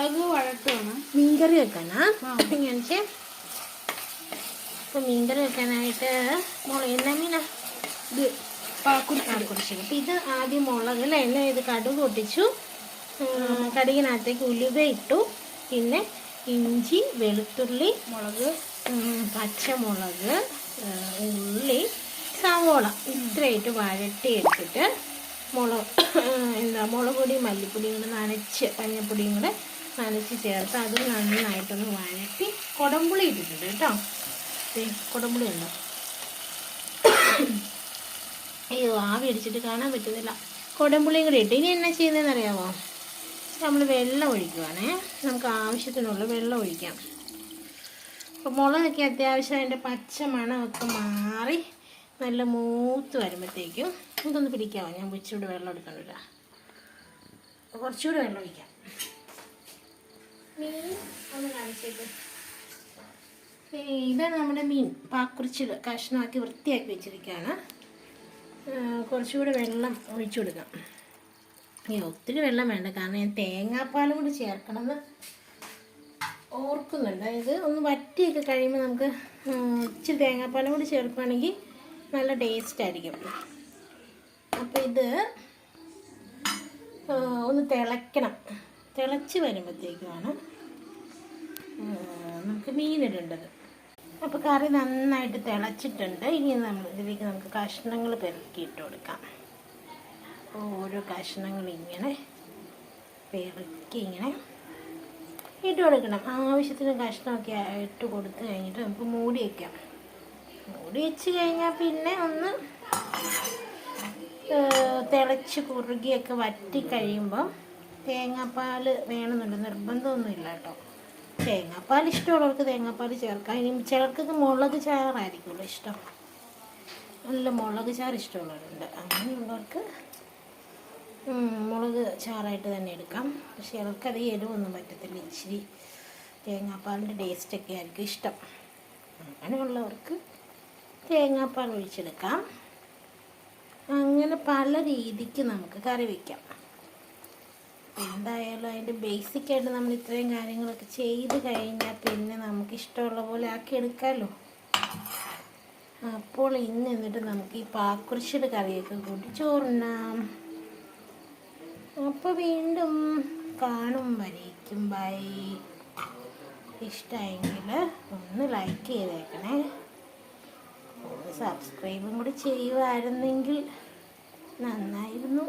മുളക് വഴട്ടുകയാണ്. മീൻകറി വെക്കാനാ ഇങ്ങനെ. ഇപ്പം മീൻകറി വെക്കാനായിട്ട് എന്നാ മീനാ ഇത് പാക്കുറിച്ച്. അപ്പം ഇത് ആദ്യം മുളക് എല്ലാം ഇത് കടുക് പൊട്ടിച്ചു. കടുകിനകത്തേക്ക് ഉലുവ ഇട്ടു. പിന്നെ ഇഞ്ചി, വെളുത്തുള്ളി, മുളക്, പച്ചമുളക്, ഉള്ളി, സവോള ഇത്രയായിട്ട് വഴട്ടി എടുത്തിട്ട് മുളക് പൊടിയും മല്ലിപ്പൊടിയും കൂടെ നനച്ച് മഞ്ഞപ്പൊടിയും കൂടെ നനച്ച് ചേർത്ത് അത് നന്നായിട്ടൊന്ന് വഴട്ടി കുടംപുളി ഇട്ടിട്ടുണ്ട് കേട്ടോ. കുടംപുളി ഉണ്ടോ? അയ്യോ ആവി അടിച്ചിട്ട് കാണാൻ പറ്റുന്നില്ല. കുടംപുളിയും കൂടി ഇട്ട് ഇനി എന്നാ ചെയ്യുന്നതെന്ന് അറിയാമോ? നമ്മൾ വെള്ളം ഒഴിക്കുവാണേ. നമുക്ക് ആവശ്യത്തിനുള്ള വെള്ളം ഒഴിക്കാം. അപ്പോൾ മുളകൊക്കെ അത്യാവശ്യം അതിൻ്റെ പച്ച മണമൊക്കെ മാറി നല്ല മൂത്ത് വരുമ്പോഴത്തേക്കും ഇതൊന്ന് പിടിക്കാമോ? ഞാൻ ഇച്ചിരി വെള്ളം എടുക്കണ്ടില്ല. കുറച്ചുകൂടി വെള്ളം ഒഴിക്കാം. മീൻ ഒന്ന് കാണിച്ചേക്ക്. ഇതാണ് നമ്മുടെ മീൻ. പാക്കുറിച്ച് കഷ്ണമാക്കി വൃത്തിയാക്കി വെച്ചിരിക്കുകയാണ്. കുറച്ചുകൂടി വെള്ളം ഒഴിച്ചു കൊടുക്കാം. ഒത്തിരി വെള്ളം വേണ്ട, കാരണം ഞാൻ തേങ്ങാപ്പാലും കൂടി ചേർക്കണമെന്ന് ഓർക്കുന്നുണ്ട്. അതായത് ഒന്ന് വറ്റിയൊക്കെ കഴിയുമ്പോൾ നമുക്ക് ഇച്ചിരി തേങ്ങാപ്പാലും കൂടി ചേർക്കുകയാണെങ്കിൽ നല്ല ടേസ്റ്റ് ആയിരിക്കും. അപ്പോൾ ഇത് ഒന്ന് തിളയ്ക്കണം. തിളച്ച് വരുമ്പോഴത്തേക്കുമാണ് നമുക്ക് മീനിടേണ്ടത്. അപ്പോൾ കറി നന്നായിട്ട് തിളച്ചിട്ടുണ്ട്. ഇനി ഇതിലേക്ക് നമുക്ക് കഷ്ണങ്ങൾ പെറുക്കിയിട്ട് കൊടുക്കാം. ഓരോ കഷ്ണങ്ങൾ ഇങ്ങനെ പെറുക്കി ഇങ്ങനെ ഇട്ട് കൊടുക്കണം. ആവശ്യത്തിന് കഷ്ണമൊക്കെ ഇട്ട് കൊടുത്ത് കഴിഞ്ഞിട്ട് നമുക്ക് മൂടി വയ്ക്കാം. മൂടി വെച്ച് കഴിഞ്ഞാൽ പിന്നെ ഒന്ന് തിളച്ച് കുറുകിയൊക്കെ വറ്റി കഴിയുമ്പം തേങ്ങാപ്പാൽ വേണമെന്നുണ്ട്, നിർബന്ധമൊന്നുമില്ല കേട്ടോ. തേങ്ങാപ്പാൽ ഇഷ്ടമുള്ളവർക്ക് തേങ്ങാപ്പാൽ ചേർക്കാം. ഇനി ചിലർക്ക് മുളക് ചാറായിരിക്കുമല്ലോ ഇഷ്ടം. നല്ല മുളക് ചാറ് ഇഷ്ടമുള്ളവരുണ്ട്. അങ്ങനെയുള്ളവർക്ക് മുളക് ചാറായിട്ട് തന്നെ എടുക്കാം. പക്ഷെ ചിലർക്കത് എരിവൊന്നും പറ്റത്തില്ല. ഇച്ചിരി തേങ്ങാപ്പാലിൻ്റെ ടേസ്റ്റൊക്കെ ആയിരിക്കും ഇഷ്ടം. അങ്ങനെയുള്ളവർക്ക് തേങ്ങാപ്പാൽ ഒഴിച്ചെടുക്കാം. അങ്ങനെ പല രീതിക്ക് നമുക്ക് കറി വയ്ക്കാം. എന്തായാലും അതിൻ്റെ ബേസിക്കായിട്ട് നമ്മൾ ഇത്രയും കാര്യങ്ങളൊക്കെ ചെയ്ത് കഴിഞ്ഞാൽ പിന്നെ നമുക്ക് ഇഷ്ടമുള്ള പോലെ ആക്കി എടുക്കാമല്ലോ. അപ്പോൾ എന്നിട്ട് നമുക്ക് ഈ പാക്കുറിശ്ശിയുടെ കറിയൊക്കെ കൂട്ടി ചോറുണ്ണാം. അപ്പോൾ വീണ്ടും കാണും വരേക്കും ബൈ. ഇഷ്ടമായെങ്കിൽ ഒന്ന് ലൈക്ക് ചെയ്തേക്കണേ. ഒന്ന് സബ്സ്ക്രൈബും കൂടി ചെയ്യുമായിരുന്നെങ്കിൽ നന്നായിരുന്നു.